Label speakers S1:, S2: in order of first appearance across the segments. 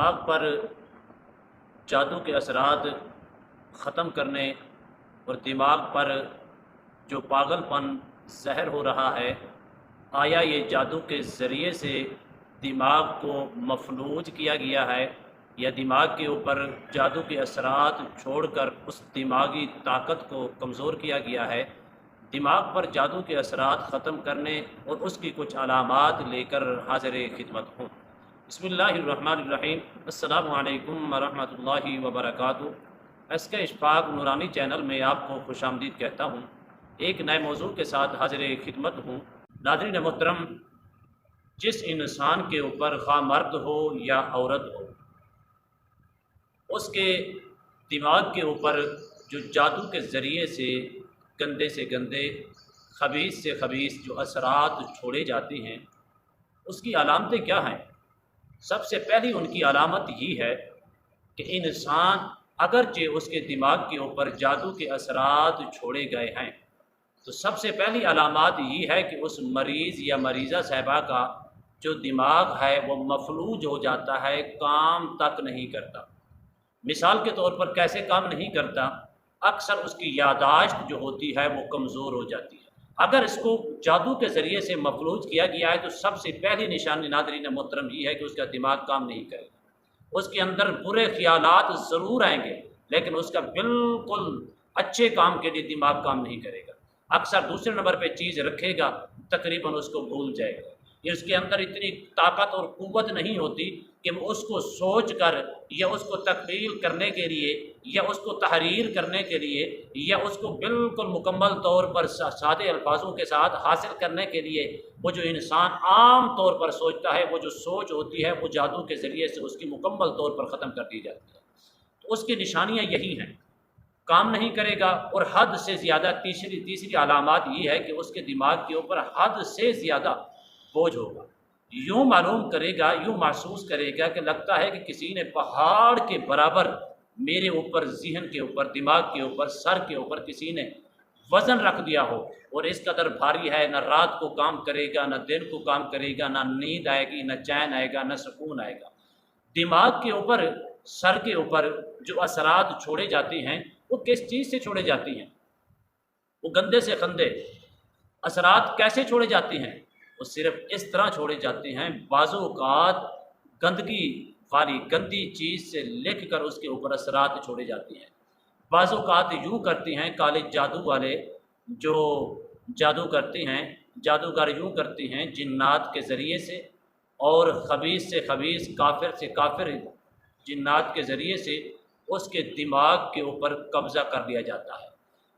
S1: दिमाग पर जादू के असरात ख़त्म करने और दिमाग पर जो पागलपन ज़हर हो रहा है, आया ये जादू के ज़रिए से दिमाग को मफलूज किया गया है या दिमाग के ऊपर जादू के असरात छोड़कर उस दिमागी ताकत को कमज़ोर किया गया है। दिमाग पर जादू के असरात ख़त्म करने और उसकी कुछ अलामात लेकर हाज़िर खिदमत हूँ। बिस्मिल्लाहिर्रहमानिर्रहीम। अस्सलामु अलैकुम वरहमतुल्लाहि वबरकातुहू। एसके इशफाक नूरानी चैनल में आपको खुशामदीद कहता हूँ। एक नए मौजू के साथ हाज़िर खिदमत हूँ। नाज़रीन मोहतरम, जिस इंसान के ऊपर खा मर्द हो या औरत हो, उसके दिमाग के ऊपर जो जादू के ज़रिए से गंदे खबीस से खबीस जो असरात छोड़े जाते हैं, उसकी अलामतें क्या हैं? सबसे पहली उनकी अलामत यही है कि इंसान अगरचे उसके दिमाग के ऊपर जादू के असरात छोड़े गए हैं, तो सबसे पहली अलामत यही है कि उस मरीज़ या मरीज़ा साहिबा का जो दिमाग है वो मफलूज हो जाता है, काम तक नहीं करता। मिसाल के तौर पर कैसे काम नहीं करता? अक्सर उसकी यादाश्त जो होती है वो कमज़ोर हो जाती है। अगर इसको जादू के ज़रिए से मफलूज किया गया है तो सबसे पहली निशानी नाज़रीन मोहतरम ये है कि उसका दिमाग काम नहीं करेगा। उसके अंदर बुरे ख्यालात ज़रूर आएंगे, लेकिन उसका बिल्कुल अच्छे काम के लिए दिमाग काम नहीं करेगा। अक्सर दूसरे नंबर पे चीज़ रखेगा, तकरीबन उसको भूल जाएगा। ये उसके अंदर इतनी ताकत और क़ुव्वत नहीं होती कि वो उसको सोच कर या उसको तकमील करने के लिए या उसको तहरीर करने के लिए या उसको बिल्कुल मुकम्मल तौर पर सादे अल्फाजों के साथ हासिल करने के लिए वो जो इंसान आम तौर पर सोचता है, वो जो सोच होती है वो जादू के ज़रिए से उसकी मुकम्मल तौर पर ख़त्म कर दी जाती है। तो उसकी निशानियाँ यही हैं, काम नहीं करेगा। और हद से ज़्यादा तीसरी अलामत ये है कि उसके दिमाग के ऊपर हद से ज़्यादा बोझ होगा। यूँ मालूम करेगा, यूँ महसूस करेगा कि लगता है कि किसी ने पहाड़ के बराबर मेरे ऊपर, ज़हन के ऊपर, दिमाग के ऊपर, सर के ऊपर किसी ने वज़न रख दिया हो और इस कदर भारी है, न रात को काम करेगा, न दिन को काम करेगा, न नींद आएगी, न चैन आएगा, न सुकून आएगा। दिमाग के ऊपर, सर के ऊपर जो असरात छोड़े जाते हैं वो किस चीज़ से छोड़े जाती हैं? वो गंदे से गंदे असरात कैसे छोड़े जाते हैं? वो सिर्फ इस तरह छोड़े जाते हैं, बाज़ो औक़ात गंदगी वाली गंदी चीज़ से लिख कर उसके ऊपर असरात छोड़े जाते हैं। बाज़ो औक़ात यूँ करते हैं काले जादू वाले जो जादू करते हैं, जादूगर यूँ करते हैं जिन्नात के ज़रिए से और ख़बीस से ख़बीस, काफिर से काफिर जिन्नात के ज़रिए से उसके दिमाग के ऊपर कब्ज़ा कर लिया जाता है।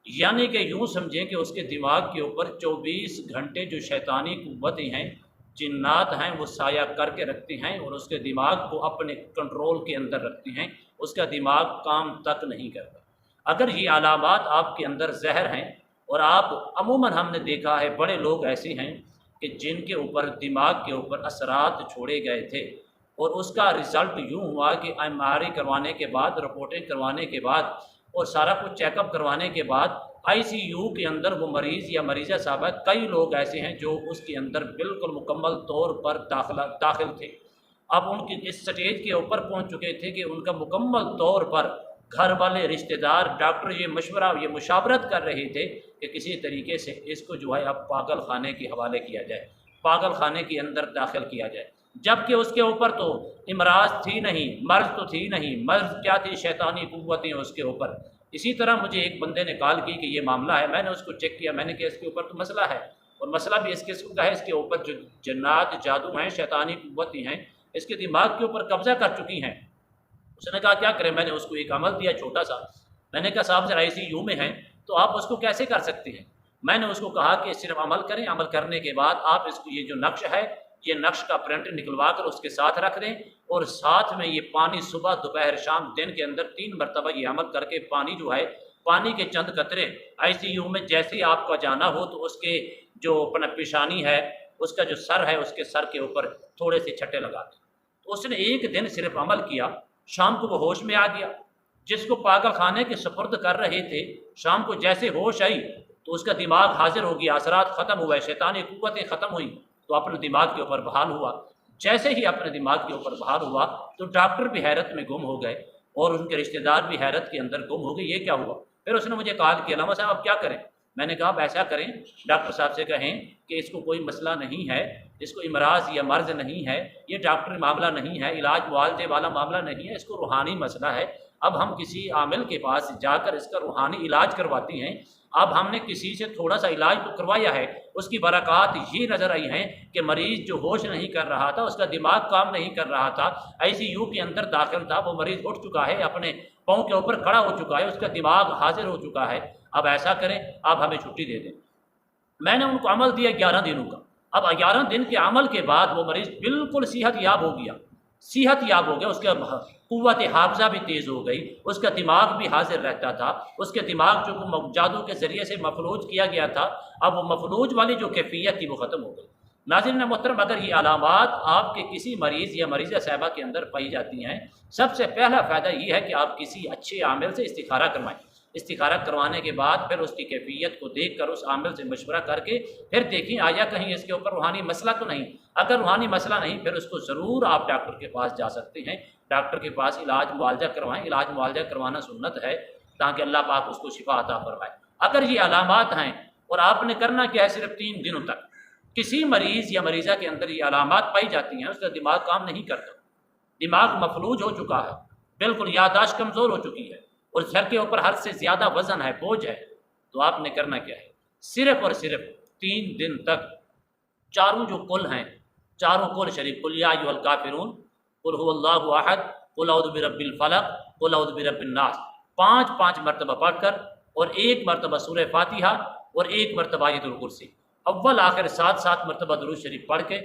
S1: यानी कि यूँ समझें कि उसके दिमाग के ऊपर 24 घंटे जो शैतानी क़ुव्वतें हैं, जिन्नात हैं, वो साया करके रखते हैं और उसके दिमाग को अपने कंट्रोल के अंदर रखते हैं। उसका दिमाग काम तक नहीं करता। अगर ये अलामात आपके अंदर ज़हर हैं, और आप अमूमन हमने देखा है बड़े लोग ऐसे हैं कि जिनके ऊपर दिमाग के ऊपर असरात छोड़े गए थे और उसका रिज़ल्ट यूँ हुआ कि MRI करवाने के बाद, रिपोर्टें करवाने के बाद और सारा कुछ चेकअप करवाने के बाद ICU के अंदर वो मरीज़ या मरीज़ा साहबा, कई लोग ऐसे हैं जो उसके अंदर बिल्कुल मुकम्मल तौर पर दाखिल थे। अब उनकी इस स्टेज के ऊपर पहुंच चुके थे कि उनका मुकम्मल तौर पर घर वाले, रिश्तेदार, डॉक्टर ये मुशावरत कर रहे थे कि किसी तरीके से इसको जो है अब पागल खाने के हवाले किया जाए, पागल खाने के अंदर दाखिल किया जाए। जबकि उसके ऊपर तो इमराज थी नहीं, मर्ज तो थी नहीं, मर्ज क्या थी? शैतानी क़ुव्वतें उसके ऊपर। इसी तरह मुझे एक बंदे ने कॉल की कि ये मामला है। मैंने उसको चेक किया, मैंने कहा इसके ऊपर तो मसला है, और मसला भी इस किस्म का है, इसके ऊपर जो जन्नात जादू हैं, शैतानी क़ुव्वतें हैं, इसके दिमाग के ऊपर कब्ज़ा कर चुकी हैं। उसने कहा क्या करें? मैंने उसको एक अमल दिया छोटा सा। मैंने कहा साहब जरा ICU में हैं तो आप उसको कैसे कर सकते हैं? मैंने उसको कहा कि सिर्फ अमल करें, अमल करने के बाद आप इसको ये जो नक्श है, ये नक्श का प्रिंट निकलवा कर उसके साथ रख दें और साथ में ये पानी सुबह, दोपहर, शाम, दिन के अंदर 3 मरतबा ये अमल करके पानी जो है, पानी के चंद कतरे ICU में जैसे ही आपका जाना हो तो उसके जो अपना पेशानी है, उसका जो सर है, उसके सर के ऊपर थोड़े से छट्टे लगा दें। तो उसने एक दिन सिर्फ अमल किया, शाम को वो होश में आ गया। जिसको पागल खाने के सुपुर्द कर रहे थे, शाम को जैसे होश आई तो उसका दिमाग हाजिर हो गया, असरात ख़त्म हुए, शैतानी क़ुव्वतें ख़त्म हुई तो अपने दिमाग के ऊपर बहाल हुआ। جیسے ہی اپنے دماغ کے اوپر بحال ہوا تو ڈاکٹر بھی حیرت میں گم ہو گئے اور ان کے رشتہ دار بھی حیرت کے اندر گم ہو گئے، یہ کیا ہوا؟ پھر اس نے مجھے کال کیا، علامہ صاحب آپ کیا کریں؟ میں نے کہا آپ ایسا کریں، ڈاکٹر صاحب سے کہیں کہ اس کو کوئی مسئلہ نہیں ہے، اس کو امراض یا مرض نہیں ہے، یہ ڈاکٹری معاملہ نہیں ہے، علاج معالجے والا معاملہ نہیں ہے، اس کو روحانی مسئلہ ہے۔ اب ہم کسی عامل کے پاس جا کر اس کا روحانی علاج کرواتے ہیں۔ اب ہم نے کسی سے تھوڑا سا علاج تو کروایا ہے، اس کی برکات یہ نظر آئی ہیں کہ مریض جو ہوش نہیں کر رہا تھا، اس کا دماغ کام نہیں کر رہا تھا، آئی سی یو کے اندر داخل تھا، وہ مریض اٹھ چکا ہے، اپنے پاؤں کے اوپر کھڑا ہو چکا ہے، اس کا دماغ حاضر ہو چکا ہے۔ اب ایسا کریں، آپ ہمیں چھٹی دے دیں۔ میں نے ان کو عمل دیا 11 دنوں کا۔ اب 11 دن کے عمل کے بعد وہ مریض بالکل صحت یاب ہو گیا، صحت یاب ہو گیا، اس کا قوت حافظہ بھی تیز ہو گئی، اس کا دماغ بھی حاضر رہتا تھا، اس کے دماغ جو جادو کے ذریعے سے مفلوج کیا گیا تھا، اب وہ مفلوج والی جو کیفیت تھی وہ ختم ہو گئی۔ ناظرین محترم، اگر یہ علامات آپ کے کسی مریض یا مریضہ صاحبہ کے اندر پائی جاتی ہیں، سب سے پہلا فائدہ یہ ہے کہ آپ کسی اچھے عامل سے استخارہ کروائیں۔ استخارہ کروانے کے بعد پھر اس کی کیفیت کو دیکھ کر اس عامل سے مشورہ کر کے پھر دیکھیں آیا کہیں اس کے اوپر روحانی مسئلہ تو نہیں۔ اگر روحانی مسئلہ نہیں، پھر اس کو ضرور آپ ڈاکٹر کے پاس جا سکتے ہیں، ڈاکٹر کے پاس علاج معالجہ کروائیں۔ علاج معالجہ کروانا سنت ہے تاکہ اللہ پاک اس کو شفا عطا فرمائے۔ اگر یہ علامات ہیں اور آپ نے کرنا کیا ہے، صرف 3 دنوں تک کسی مریض یا مریضہ کے اندر یہ علامات پائی جاتی ہیں، اس کا دماغ کام نہیں کرتا، دماغ مفلوج ہو چکا ہے، بالکل یادداشت کمزور ہو چکی ہے اور سر کے اوپر حد سے زیادہ وزن ہے، بوجھ ہے، تو آپ نے کرنا کیا ہے، صرف اور صرف 3 دن تک چاروں جو کل ہیں، چاروں کل شریف، قل یا ایھا الکافرون، قل ھو اللہ احد، قل اعوذ برب الفلق، قل اعوذ برب الناس، 5 مرتبہ پڑھ کر اور 1 مرتبہ سورہ فاتحہ اور 1 مرتبہ آیت الکرسی، اول آخر 7 مرتبہ درود شریف پڑھ کے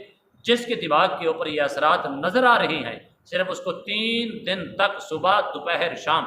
S1: جس کے دماغ کے اوپر یہ اثرات نظر آ رہی ہیں، صرف اس کو 3 دن تک صبح دوپہر شام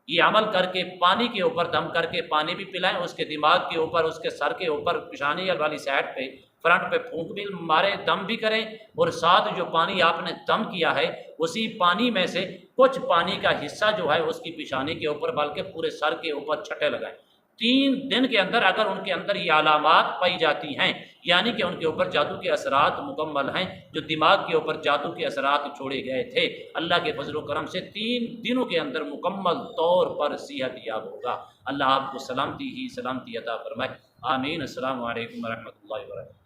S1: یہ عمل کر کے پانی کے اوپر دم کر کے پانی بھی پلائیں، اس کے دماغ کے اوپر، اس کے سر کے اوپر، پیشانی والی سائڈ پہ، فرنٹ پہ پھونک بھی مارے، دم بھی کریں، اور ساتھ جو پانی آپ نے دم کیا ہے اسی پانی میں سے کچھ پانی کا حصہ جو ہے اس کی پیشانی کے اوپر بلکہ پورے سر کے اوپر چھٹے لگائیں۔ 3 دن کے اندر اگر ان کے اندر یہ علامات پائی جاتی ہیں، یعنی کہ ان کے اوپر جادو کے اثرات مکمل ہیں، جو دماغ کے اوپر جادو کے اثرات چھوڑے گئے تھے، اللہ کے فضل و کرم سے 3 دنوں کے اندر مکمل طور پر صحت یاب ہوگا۔ اللہ آپ کو سلامتی ہی سلامتی عطا فرمائے، آمین۔ السلام علیکم ورحمۃ اللہ وبرکاتہ۔